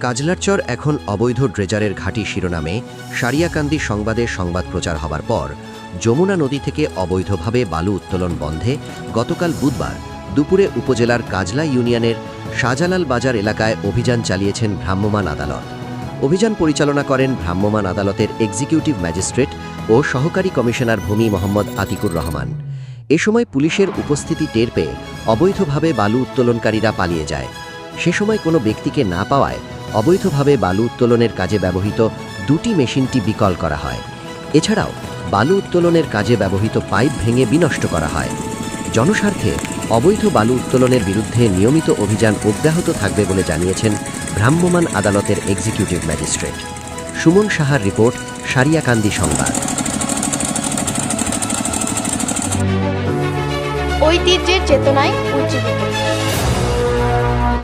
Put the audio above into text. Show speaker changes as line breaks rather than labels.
কাজলারচর এখন অবৈধ ড্রেজারের ঘাঁটি শিরোনামে সারিয়াকান্দি সংবাদে সংবাদ প্রচার হবার পর যমুনা নদী থেকে অবৈধভাবে বালু উত্তোলন বন্ধে গতকাল বুধবার দুপুরে উপজেলার কাজলা ইউনিয়নের শাহজালাল বাজার এলাকায় অভিযান চালিয়েছেন ভ্রাম্যমাণ আদালত। অভিযান পরিচালনা করেন ভ্রাম্যমাণ আদালতের এক্সিকিউটিভ ম্যাজিস্ট্রেট ও সহকারী কমিশনার ভূমি মোহাম্মদ আতিকুর রহমান। এ সময় পুলিশের উপস্থিতি টের পেয়ে অবৈধভাবে বালু উত্তোলনকারীরা পালিয়ে যায়। সে সময় কোনো ব্যক্তিকে না পাওয়ায় অবৈধভাবে বালু উত্তোলনের কাজে ব্যবহৃত দুটি মেশিনটি বিকল করা হয়। এছাড়াও বালু উত্তোলনের কাজে ব্যবহৃত পাইপ ভেঙে বিনষ্ট করা হয়। জনস্বার্থে অবৈধ বালু উত্তোলনের বিরুদ্ধে নিয়মিত অভিযান অব্যাহত থাকবে বলে জানিয়েছেন ভ্রাম্যমাণ আদালতের এক্সিকিউটিভ ম্যাজিস্ট্রেট। সুমন সাহার রিপোর্ট, সারিয়াকান্দি সংবাদ।
ঐতিহ্যের চেতনায় উজ্জীবিত।